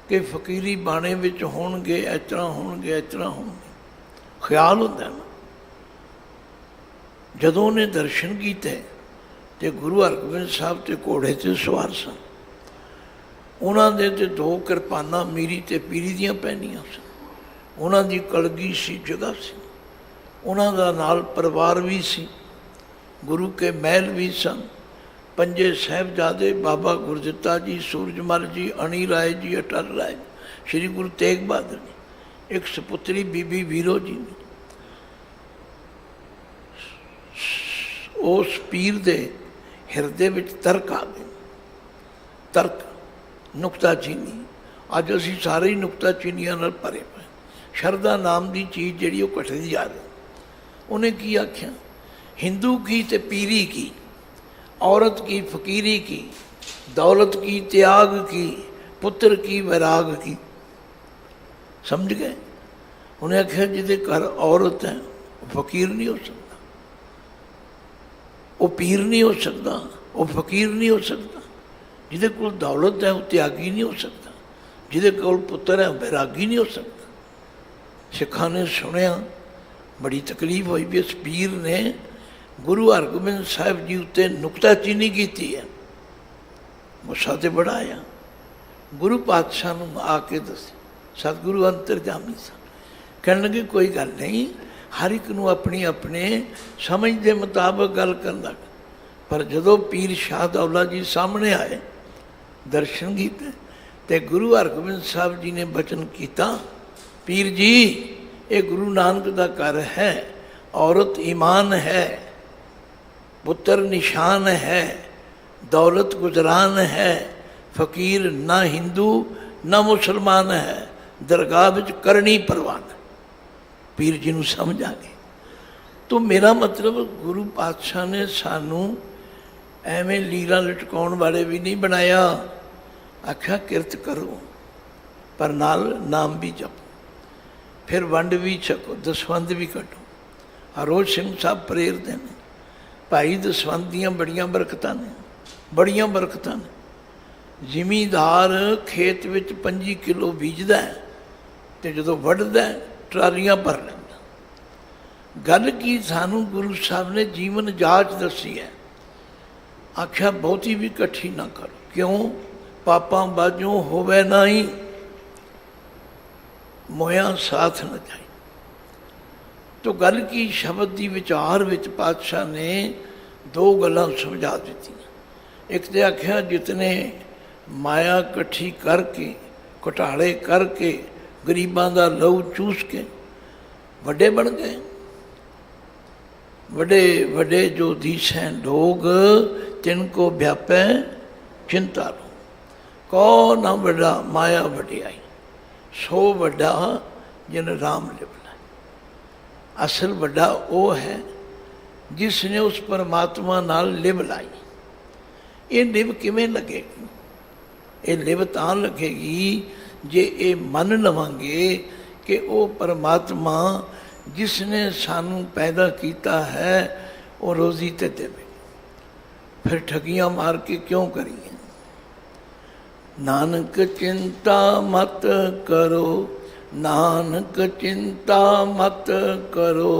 कि फकीरी बाणे विच होणगे, इस तरह होणगे, इस तरह होणगे। ख्याल होंदा ना। जदों उन्हें दर्शन किए तो गुरु हरगोबिंद साहब तो घोड़े से सवार सन। उन्होंने तो 2 किरपाना मीरी ते पीरी दियां पहनियां सन। उन्होंने कलगी सी जगह सी, उन्होंने नाल परिवार भी सी, गुरु के महल भी सन। 5 साहिबजादे बाबा गुरदिता जी, सूरजमल जी, अणी राय जी, अटल राय, श्री गुरु तेग बहादुर जी, एक सपुत्री बीबी वीरो जी ने। उस पीर दे हिरदे विच तर्क आ गए। तर्क नुकताचीनी। अज असी सारे ही नुकताचीनियां नाल भरे पे। शरदा नाम की चीज़ जिहड़ी वो घटदी जा रही। उन्हें की आख्या, हिंदू की ते पीरी की, औरत की फकीरी की, दौलत की त्याग की, पुत्र की वैराग की। समझ गए? उन्हें आख्या जिदे घर औरत है वो फकीर नहीं हो सकता, वो पीर नहीं हो सकता, वो फकीर नहीं हो सकता। जिदे कोल दौलत है वो त्यागी नहीं हो सकता, जिदे कोल पुत्र है वैरागी नहीं हो सकता। सिखा ने सुनिया, बड़ी तकलीफ हुई भी इस पीर ने गुरु हरगोबिंद साहब जी उत्ते नुकताचीनी की है। गुस्सा तो बड़ा आया। गुरु पातशाह नूं आके दस, सतगुरु अंतरजामी सन। कहने लगे कोई गल नहीं, हर एक नूं अपनी अपने समझ के मुताबिक गल करन लग। पर जदों पीर शाह दौला जी सामने आए, दर्शन किए, तो गुरु हरगोबिंद साहब जी ने बचन किया, पीर जी ये गुरु नानक का घर है, औरत ईमान है। पुत्र निशान है, दौलत गुजरान है, फकीर ना हिंदू ना मुसलमान है, दरगाह विच करनी परवान। पीर जी नूं समझ आ गई। तो मेरा मतलब गुरु पातशाह ने सानू एवें लीला लटकाउण वाले भी नहीं बनाया। आख्या किरत करो पर नाल नाम भी जपो, फिर वंड भी छको, दसवंध भी कटो। हरोज सिंह साहब प्रेरते हैं भाई दसवंध दियां बड़ियां बरकतां ने, बड़ियां बरकतां ने। जिमीदार खेत विच 25 किलो बीजदा है ते जदों वढदा ट्रालियां भर लैंदा। गल की सानू गुरु साहब ने जीवन जाच दसी है। आख्या बहुती भी कट्ठी ना करो, क्यों? पापां बाजों होवे नहीं, मोया साथ न जाए। तो गल की शब्द की विचार विच पातशाह ने दो गल्लां समझा दी। एक तो आख्या जितने माया कट्ठी करके घोटाले करके गरीबां दा लहू चूस के वड्डे बन गए, वड्डे वड्डे जो दीसें लोग तिनको व्यापै चिंता लो। कौन ना वड्डा माया वड्याई, सो वड्डा जिन राम लिवला। असल वड्डा वो है जिसने उस परमात्मा नाल लिव लाई। ये लिव किवें लगेगी? ये लिव तां लगेगी जे ये मन लवांगे कि वो परमात्मा जिसने सानू पैदा किया है वो रोजी ते देवे। फिर ठगियां मार के क्यों करिए? नानक चिंता मत करो, नानक चिंता मत करो,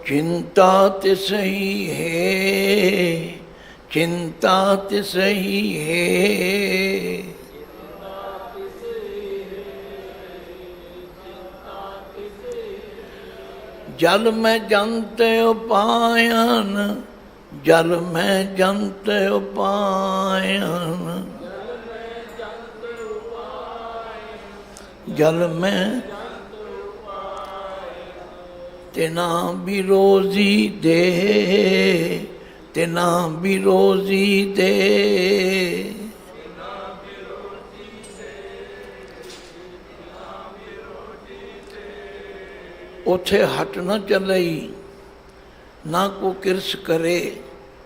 चिंता तिस ही है, चिंता तिस ही है। जल में जंत उपायन, जल में जंत उपायन, जल में तेना भी रोजी दे, तेना भी रोजी दे। उथे हट न चलई, ना को किरस करे,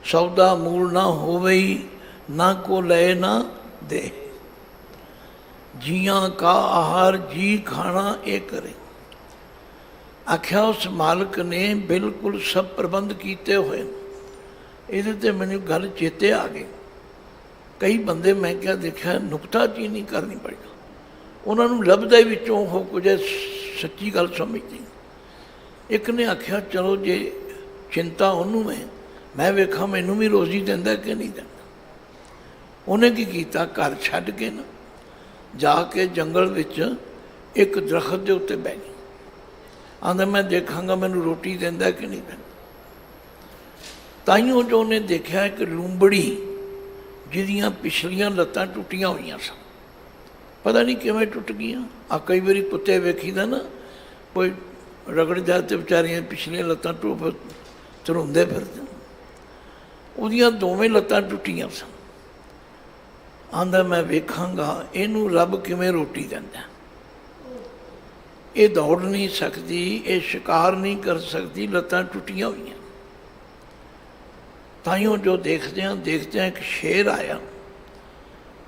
सौदा मूल ना होवई, ना को ले ना दे। जियां का आहार जी खाना ये करे। आख्या उस मालिक ने बिल्कुल सब प्रबंध किए हुए। ये तो मैंने गल चेते आ गई। कई बंदे मैं क्या देखा नुकताचीनी नहीं करनी पड़ेगा, उन्होंने लभदा विचों हो कुछ सच्ची गल समझती। एक ने आख्या चलो जे चिंता उन्होंने है, मैं वेखा मैनू भी रोजी देंदा कि नहीं देंदा। उन्हें की कीता, घर छड्ड के ना जाके जंगल विच एक दरखत के उत्ते बह गई। आंदा मैं देखांगा मैनू रोटी देंदा कि नहीं देंदा। ताइयों जो उन्हें देखा एक लूंबड़ी जिहदियां पिछलियां लत्तां टुटियां हुई सन, पता नहीं किवें टुट गईयां। आ कई बारी कुत्ते वेखीदा ना कोई रगड़ जा तो बेचारियां पिछलियां लत्तां धरुंदे फिरदे, उहदियां दोवें लत्तां टुटियां सन। आंदा मैं वेखांगा इनू रब किवें रोटी देंदा। ये दौड़ नहीं सकती, ये शिकार नहीं कर सकती, लत्तां टुटियां हुई। ताइयों जो देखते हैं एक शेर आया,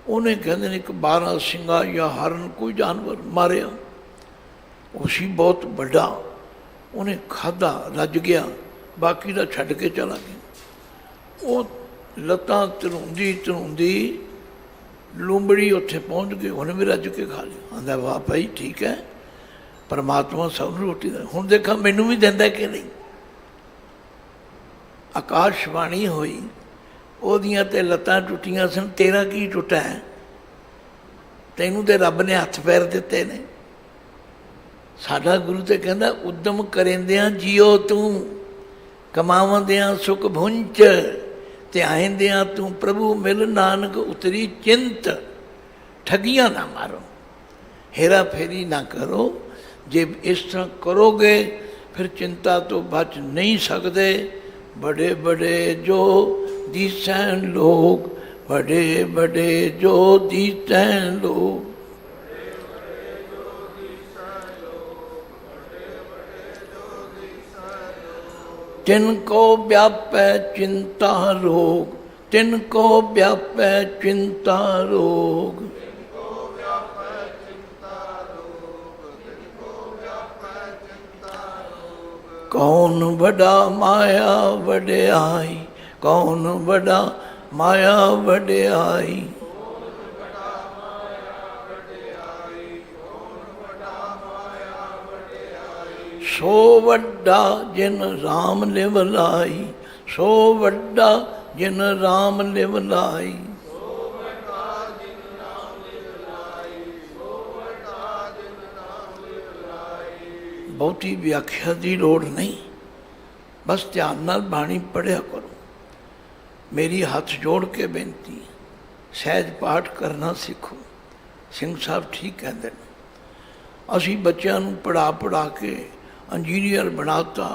उन्हें कहते एक 12 सिंगा या हरन कोई जानवर मारिया, उसी बहुत बड़ा, उन्हें खाधा रज गया, बाकी का छड्ड के चला गया। वो लत्तां धरुंदी धरुंदी लूंबड़ी उत्थे पहुँच गई, उन्हें भी रज के खा लिया। आंदा वाह भाई ठीक है, परमात्मा सब रोटी दे। हुण देखा मैनू भी देंदा कि नहीं। आकाशवाणी हुई, ओदियां ते लत्तां टुटियां सन, तेरा की टुटा है? तैनू ते रब ने हथ पैर दिते ने। साडा गुरु तो कहता उद्यम करेंदियां जियो तू, कमावंदियां सुख भुंच, ते आएंदियां तू प्रभु मिल नानक उतरी चिंत। ठगियां ना मारो, हेरा फेरी ना करो। जे इस तरह करोगे फिर चिंता तो बच नहीं सकते। बड़े बड़े जो दिसैं लोग, बड़े बड़े जो दिसैं लोग, तिनको व्यापै चिंता रोग, तिनको व्यापै चिंता रोग। कौन बड़ा माया वड्याई, कौन बड़ा माया वड्याई। सो वड्डा जिन राम लिव लाई, सो वड्डा जिन राम लिव लाई। बहुती व्याख्या की लोड़ नहीं, बस ध्यान नाल बाणी पढ़िया करो। मेरी हाथ जोड़ के बेनती, सहज पाठ करना सीखो। सिंह साहब ठीक कहते हैं, असी बच्चों को पढ़ा पढ़ा के इंजीनियर बनाता,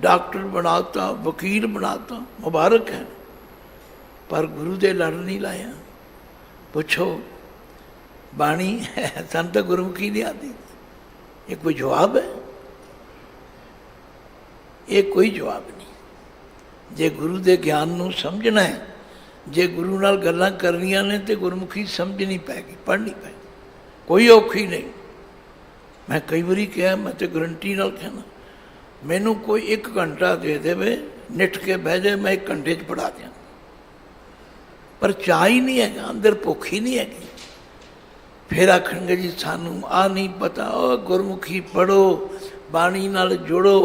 डॉक्टर बनाता, वकील बनाता, मुबारक है, पर गुरु दे लड़ नहीं लाया। पुछो बाणी है सन तो गुरुमुखी नहीं आती, ये कोई जवाब है? ये कोई जवाब नहीं। जे गुरु दे ज्ञान नूं समझना है, जे गुरु नाल गल्लां करनियां ने तो गुरमुखी समझनी पैगी, पढ़नी पैगी, कोई औखी नहीं। मैं कई बारी कहा, मैं तो गारंटी नाल कहना, मैनू कोई 1 घंटा दे देवे, निठ के बह जाए, मैं 1 घंटे च पढ़ा दिया, पर चाह ही नहीं है, अंदर भुख ही नहीं हैगी। फिर आखणगे जी सानू आ नहीं पता, ओ गुरमुखी पढ़ो, बाणी नाल जुड़ो,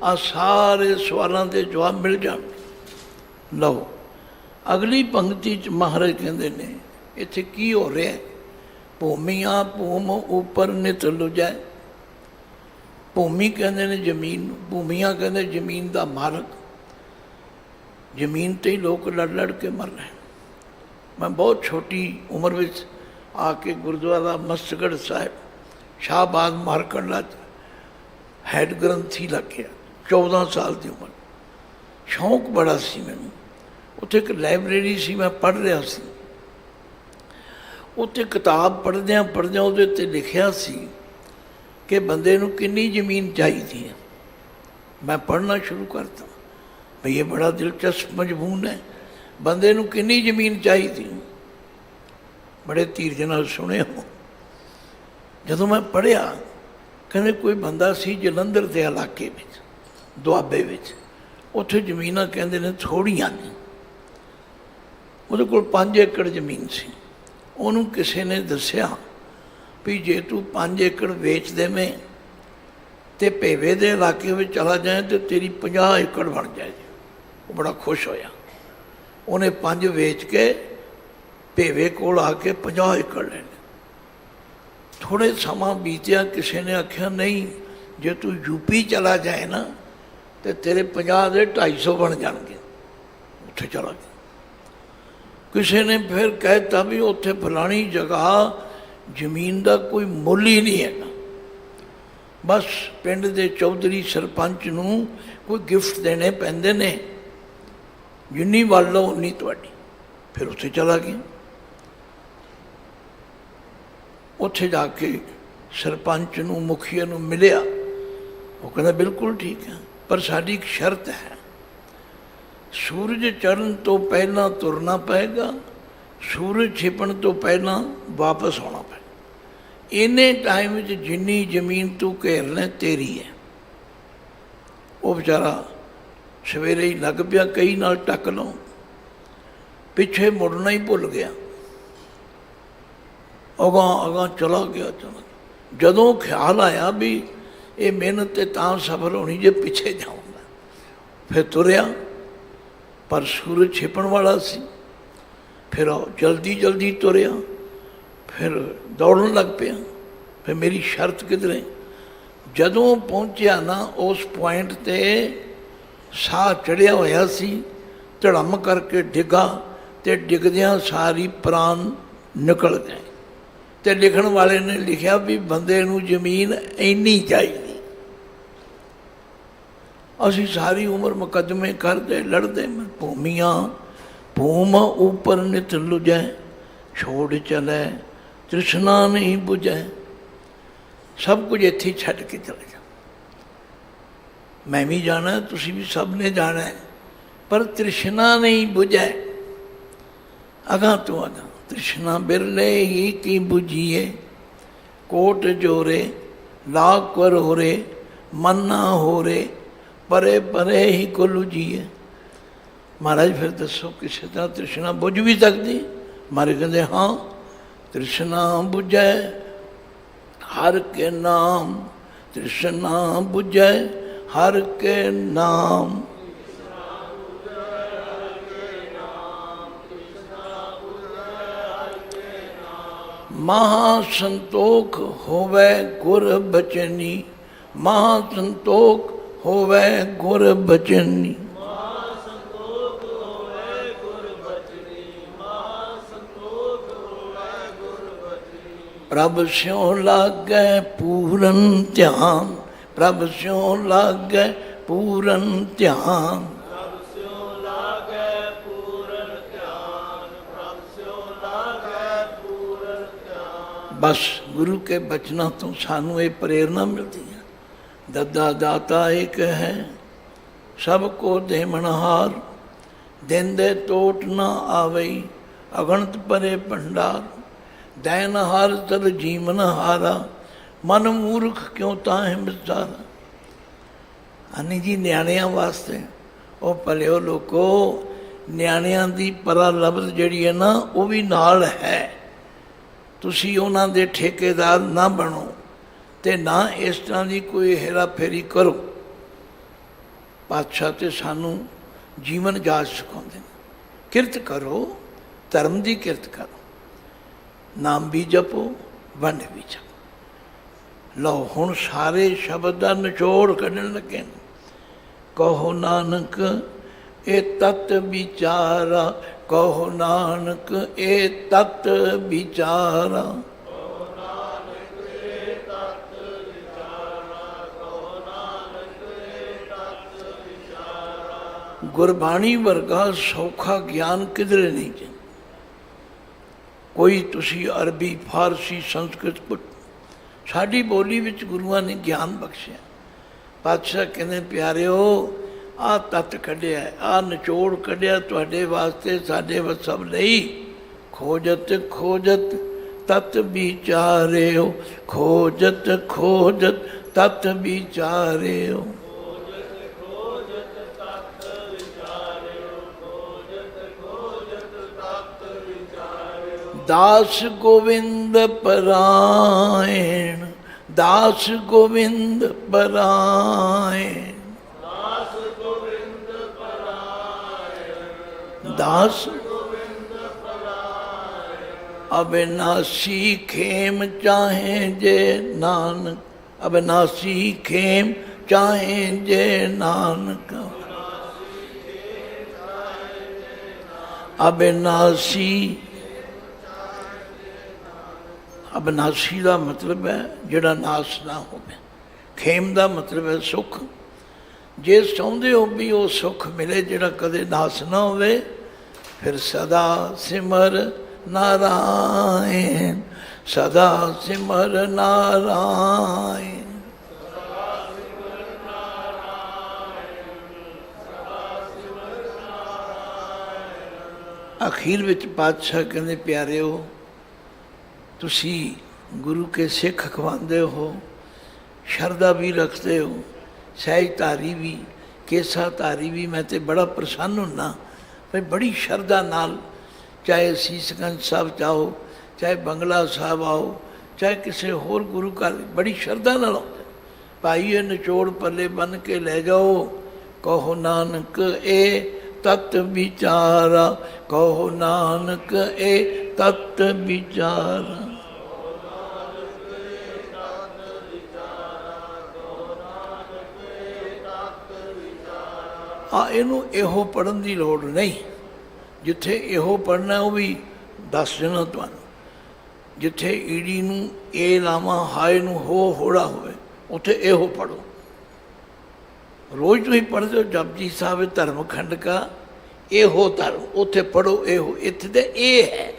आ सारे सवालों के जवाब मिल जाएंगे। लो अगली पंक्ति च महाराज कहते ने, इत्थे की हो रहा है? भूमिया भूम ऊपर नित लुजाए। भूमि कहते ने जमीन, भूमिया कहते जमीन का मालक। जमीन ते ही लोग लड़ लड़ के मर रहे हैं। मैं बहुत छोटी उम्र में आके गुरुद्वारा मस्तगढ़ साहिब शाहबाद मारकंडला हैड ग्रंथी लग गया, 14 साल की उम्र। शौक बड़ा सी मैनू। उत्थे एक लाइब्रेरी सी, मैं पढ़ रहा सी, उत्थे किताब पढ़द्या पढ़द्या उहदे ते लिखिया सी कि बंदे नूं कितनी जमीन चाहिए है। मैं पढ़ना शुरू करता, भाई ये बड़ा दिलचस्प मजमून है, बंदे नूं कितनी जमीन चाहिए। बड़े धीरज नाल सुने हो। जदों मैं पढ़िया, कहते कोई बंदा सी जलंधर के इलाके में, दुआबे में, उत्थे जमीनां कहते ने थोड़ियां ने, उहदे कोल 5 एकड़ जमीन सी। उहनूं किसी ने दस्सिया भी जे तू 5 एकड़ वेच देवें तो भेवे दे इलाके में चला जाए तो तेरी 50 एकड़ बन जाए। वो बड़ा खुश होया, उन्हें 5 वेच के भेवे कोल आके 50 एकड़ ले। थोड़े समा बीतिया, किसी ने आख्या नहीं, जे तू यूपी चला जाए ना तो तेरे 50 दे 250 बन जाएंगे। उत्थे चला गया। किसी ने फिर कहता भी उत्थे फलानी जगह जमीन का कोई मुल ही नहीं है, बस पिंड के चौधरी सरपंच नूं कोई गिफ्ट देने पैंदे ने, जिन्नी वल लो उन्नी तुहाडी। फिर उत्थे चला गया। उत्थे जाके सरपंच नूं मुखिया नूं मिलिया। वो कहता बिल्कुल ठीक है, पर साडी एक शर्त है, सूरज चढ़न तो पहला तुरना पएगा, सूरज छिपण तो पहला वापस आना पएगा। इन्ने टाइम जिन्नी जमीन तू घेर ले तेरी है। वो बेचारा सवेरे ही लग पिया कई नाल टक लो, पिछे मुड़ना ही भुल गया, अगां अगां चला गया। जदों ख्याल आया भी ये मेहनत तां सफल होनी जे पिछे जाऊँगा, फिर तुरया, पर सूरज छिपण वाला सी। फिर जल्दी जल्दी तुरया, फिर दौड़न लग पिया। फिर मेरी शर्त किधरे, जदों पहुँचा ना उस पॉइंट ते साह चढ़िया होया सी, धड़म करके डिगा, तो डिगदियाँ सारी प्राण निकल गए। ਤੇ ਲਿਖਣ ਵਾਲੇ ਨੇ ਲਿਖਿਆ ਵੀ ਬੰਦੇ ਨੂੰ ਜ਼ਮੀਨ ਇੰਨੀ ਚਾਹੀਦੀ। ਅਸੀਂ ਸਾਰੀ ਉਮਰ ਮੁਕੱਦਮੇ ਕਰਦੇ ਲੜਦੇ, ਭੂਮੀਆਂ ਭੂਮ ਉੱਪਰ ਨਿਤ ਲੁਜੈ, ਛੋੜ ਚਲੇ ਤ੍ਰਿਸ਼ਨਾ ਨਹੀਂ ਬੁਝੈ। ਸਭ ਕੁਝ ਇੱਥੇ ਛੱਡ ਕੇ ਚਲੇ ਜਾ। ਮੈਂ ਵੀ ਜਾਣਾ, ਤੁਸੀਂ ਵੀ ਸਭ ਨੇ ਜਾਣਾ, ਪਰ ਤ੍ਰਿਸ਼ਨਾ ਨਹੀਂ ਬੁਝੈ। ਅਗਾਂ ਤੋਂ ਅਗਾਂ ਤ੍ਰਿਸ਼ਨਾ ਬਿਰਲੇ ਹੀ ਕੀ ਬੁਝੀਏ, ਕੋਟ ਜੋਰੇ ਲਾਖ ਕਰ ਹੋਰੇ, ਮਨ ਨਾ ਹੋਰੇ ਪਰੇ ਪਰੇ ਹੀ ਕੋ ਲੁਝੀਏ। ਮਹਾਰਾਜ ਫਿਰ ਦੱਸੋ ਕਿਸੇ ਤਰ੍ਹਾਂ ਤ੍ਰਿਸ਼ਨਾ ਬੁਝ ਵੀ ਸਕਦੀ? ਮਹਾਰਾਜ ਕਹਿੰਦੇ ਹਾਂ, ਤ੍ਰਿਸ਼ਨਾ ਬੁਝੈ ਹਰ ਕੇ ਨਾਮ, ਤ੍ਰਿਸ਼ਨਾ ਬੁਝੈ ਹਰ ਕੇ ਨਾਮ। ਮਹਾ ਸੰਤੋਖ ਹੋਵੇ ਗੁਰ ਬਚਨੀ, ਮਹਾ ਸੰਤੋਖ ਹੋਵੇ ਗੁਰ ਬਚਨੀ। ਪ੍ਰਭ ਸਿਉ ਲਾਗੈ ਪੂਰਨ ਧਿਆਨ, ਪ੍ਰਭ ਸਿਉ ਲਾਗੈ ਪੂਰਨ ਧਿਆਨ। ਬਸ ਗੁਰੂ ਕੇ ਬਚਨਾਂ ਤੋਂ ਸਾਨੂੰ ਇਹ ਪ੍ਰੇਰਨਾ ਮਿਲਦੀ ਹੈ। ਦੱਦਾ ਦਾਤਾ ਇੱਕ ਹੈ, ਸਭ ਕੋ ਦੇਵਨਹਾਰ, ਦਿਨ ਦੇ ਟੋਟ ਨਾ ਆਵਈ, ਅਗਣਤ ਪਰੇ ਭੰਡਾਰ। ਦੈਨ ਹਾਰ ਤਦ ਜੀਵਨ ਹਾਰਾ, ਮਨ ਮੂਰਖ ਕਿਉਂ ਤਾਹਿ ਵਿਚਾਰਾ। ਅਨੀ ਜੀ ਨਿਆਣਿਆਂ ਵਾਸਤੇ, ਉਹ ਭਲਿਓ ਲੋਕੋ, ਨਿਆਣਿਆਂ ਦੀ ਪਰਾ ਲਬਜ਼ ਜਿਹੜੀ ਹੈ ਨਾ, ਉਹ ਵੀ ਨਾਲ ਹੈ। ਤੁਸੀਂ ਉਹਨਾਂ ਦੇ ਠੇਕੇਦਾਰ ਨਾ ਬਣੋ ਅਤੇ ਨਾ ਇਸ ਤਰ੍ਹਾਂ ਦੀ ਕੋਈ ਹੇਰਾ ਫੇਰੀ ਕਰੋ। ਪਾਤਸ਼ਾਹ ਤੇ ਸਾਨੂੰ ਜੀਵਨ ਜਾਚ ਸਿਖਾਉਂਦੇ ਨੇ, ਕਿਰਤ ਕਰੋ, ਧਰਮ ਦੀ ਕਿਰਤ ਕਰੋ, ਨਾਮ ਵੀ ਜਪੋ, ਵੰਡ ਵੀ ਜਪੋ। ਲਓ ਹੁਣ ਸਾਰੇ ਸ਼ਬਦ ਦਾ ਨਿਚੋੜ ਕੱਢਣ ਲੱਗੇ ਨੇ। ਕਹੋ ਨਾਨਕ ਇਹ ਤਤ ਵਿਚਾਰਾ, ਕਹੋ ਨਾਨਕ ਇਹ ਤਤ ਵਿਚਾਰਾ। ਗੁਰਬਾਣੀ ਵਰਗਾ ਸੌਖਾ ਗਿਆਨ ਕਿਧਰੇ ਨਹੀਂ ਜੀ। ਕੋਈ ਤੁਸੀਂ ਅਰਬੀ, ਫਾਰਸੀ, ਸੰਸਕ੍ਰਿਤ, ਸਾਡੀ ਬੋਲੀ ਵਿੱਚ ਗੁਰੂਆਂ ਨੇ ਗਿਆਨ ਬਖਸ਼ਿਆ। ਪਾਤਸ਼ਾਹ ਕਹਿੰਦੇ ਪਿਆਰਿਓ, ਆਹ ਤੱਤ ਕੱਢਿਆ, ਆਹ ਨਿਚੋੜ ਕੱਢਿਆ ਤੁਹਾਡੇ ਵਾਸਤੇ, ਸਾਡੇ ਵਸਬ ਲਈ। ਖੋਜਤ ਖੋਜਤ ਤਤ ਵਿਚਾਰਿਓ, ਖੋਜਤ ਖੋਜਤ ਤਤ ਵਿਚਾਰਿਓ। ਦਾਸ ਗੋਵਿੰਦ ਪਰਾਇਣ, ਦਾਸ ਗੋਵਿੰਦ ਪਰਾਇਣ, ਦਾਸ ਅਬਿਨਾਸੀ ਖੇਮ ਚਾਹੇ ਜੇ ਨਾਨਕ, ਅਬਿਨਾਸੀ ਖੇਮ ਚਾਹੇ ਜੇ ਨਾਨਕ। ਅਬਿਨਾਸੀ, ਅਬਿਨਾਸੀ ਦਾ ਮਤਲਬ ਹੈ ਜਿਹੜਾ ਨਾਸ ਨਾ ਹੋਵੇ। ਖੇਮ ਦਾ ਮਤਲਬ ਹੈ ਸੁੱਖ। ਜੇ ਚਾਹੁੰਦੇ ਹੋ ਵੀ ਉਹ ਸੁੱਖ ਮਿਲੇ ਜਿਹੜਾ ਕਦੇ ਨਾਸ ਨਾ ਹੋਵੇ, ਫਿਰ ਸਦਾ ਸਿਮਰ ਨਾਰਾਇਣ, ਸਦਾ ਸਿਮਰ ਨਾਰਾਇਣ। ਅਖੀਰ ਵਿੱਚ ਪਾਤਸ਼ਾਹ ਕਹਿੰਦੇ ਪਿਆਰਿਓ, ਤੁਸੀਂ ਗੁਰੂ ਕੇ ਸਿੱਖ ਅਖਵਾਉਂਦੇ ਹੋ, ਸ਼ਰਧਾ ਵੀ ਰੱਖਦੇ ਹੋ, ਸਹਿਜਧਾਰੀ ਵੀ, ਕੇਸਾਧਾਰੀ ਵੀ। ਮੈਂ ਤਾਂ ਬੜਾ ਪ੍ਰਸੰਨ ਹੁੰਦਾ ਭਈ ਬੜੀ ਸ਼ਰਧਾ ਨਾਲ, ਚਾਹੇ ਸੀਸਗੰਜ ਸਾਹਿਬ ਜਾਓ, ਚਾਹੇ ਬੰਗਲਾ ਸਾਹਿਬ ਆਓ, ਚਾਹੇ ਕਿਸੇ ਹੋਰ ਗੁਰੂ ਘਰ, ਬੜੀ ਸ਼ਰਧਾ ਨਾਲ ਆਉਂਦੇ। ਭਾਈ ਇਹ ਨਿਚੋੜ ਪੱਲੇ ਬੰਨ੍ਹ ਕੇ ਲੈ ਜਾਓ। ਕਹੋ ਨਾਨਕ ਇਹ ਤਤ ਵਿਚਾਰਾ, ਕਹੋ ਨਾਨਕ ਇਹ ਤਤ ਵਿਚਾਰਾ। ਇਹਨੂੰ ਇਹੋ ਪੜ੍ਹਨ ਦੀ ਲੋੜ ਨਹੀਂ। ਜਿੱਥੇ ਇਹੋ ਪੜ੍ਹਨਾ ਉਹ ਵੀ ਦੱਸ ਦੇਣਾ ਤੁਹਾਨੂੰ। ਜਿੱਥੇ ਈੜੀ ਨੂੰ ਏ ਲਾਵਾਂ ਹਾਏ ਨੂੰ ਹੋ ਹੋੜਾ ਹੋਵੇ ਉੱਥੇ ਇਹੋ ਪੜੋ। ਰੋਜ਼ ਤੁਸੀਂ ਪੜ੍ਹਦੇ ਹੋ ਜਪਜੀ ਸਾਹਿਬ ਧਰਮ ਖੰਡ ਕਾ ਇਹੋ ਧਰਮ, ਉੱਥੇ ਪੜੋ ਇਹੋ। ਇੱਥੇ ਤੇ ਇਹ ਹੈ,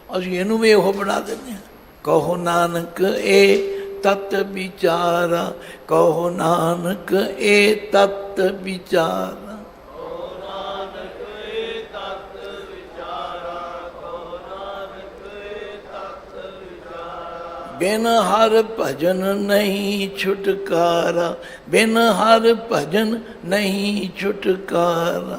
ਅਸੀਂ ਇਹਨੂੰ ਵੀ ਇਹੋ ਬਣਾ ਦਿੰਦੇ ਹਾਂ। ਕਹੋ ਨਾਨਕ ਇਹ ਤਤ ਵਿਚਾਰਾ, ਕਹੋ ਨਾਨਕ ਇਹ ਤਤ ਵਿਚਾਰਾ। बिन हर भजन नहीं छुटकारा, बिन हर भजन नहीं छुटकारा।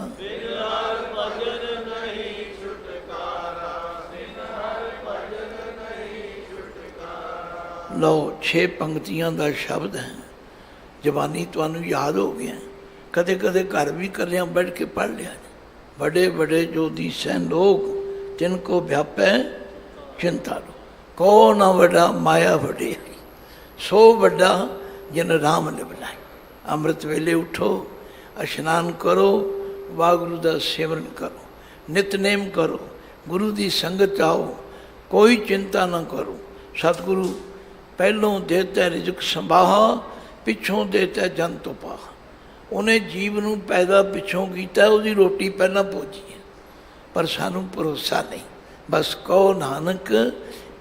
लो 6 पंक्तियां का शब्द है, जबानी तुहानू याद हो गया। कदे कदे घर भी कलियां बैठ के पढ़ लिया। बड़े बड़े जो दिसै लोग तिनको व्यापै चिंता लो, को ना वड्डा माया वड्डी, सो वड्डा जिन राम ने बनाई। अमृत वेले उठो, इशनान करो, वागुरु का सिमरन करो, नितनेम करो, गुरु की संगत आओ, कोई चिंता ना करो। सतगुरु पहलों देता रिजक संभाहा, पिछों देता जन तो पाहा। उन्हें जीव नूं पैदा पिछों कीता, उसकी रोटी पहला पहुँची है, पर सानू भरोसा नहीं। बस कहो नानक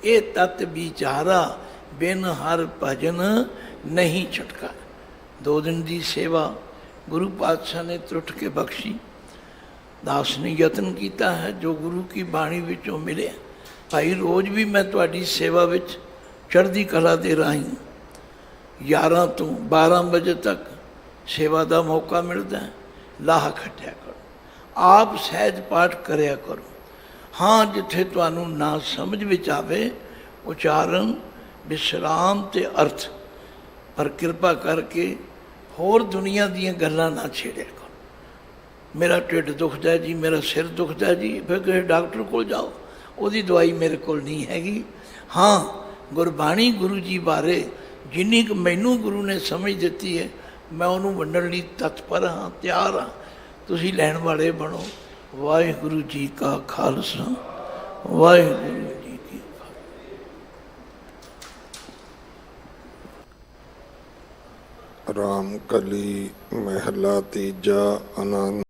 ये तत् विचारा, बिन हर भजन नहीं छुटकारा। 2 दिन की सेवा गुरु पातशाह ने त्रुट के बख्शी। दास ने यत्न किया है जो गुरु की बाणी विचों मिले। भाई रोज़ भी मैं तुहाडी सेवा विच चढ़दी कला दे राही 11 तो 12 बजे तक सेवा का मौका मिलता है। लाह खटिया करो, आप सहज पाठ करया करो। हाँ जिथे तुहानू ना समझ विच आवे उचारण विश्राम ते अर्थ, पर कृपा करके होर दुनिया दीयां गल्लां ना छेड़िया करो। मेरा ढिड दुखदा है जी, मेरा सिर दुखदा है जी, फिर किसी डॉक्टर को जाओ, उसकी दवाई मेरे को नहीं हैगी। हाँ गुरबाणी गुरु जी बारे जिन्नी क मैनू गुरु ने समझ दी है, मैं उन्होंने वंडण लई तत्पर हाँ, तैयार हाँ। तुसीं लैण वाले बनो। वाहिगुरु जी का खालसा, वाहिगुरु जी की राम कली महला तीजा आनंद।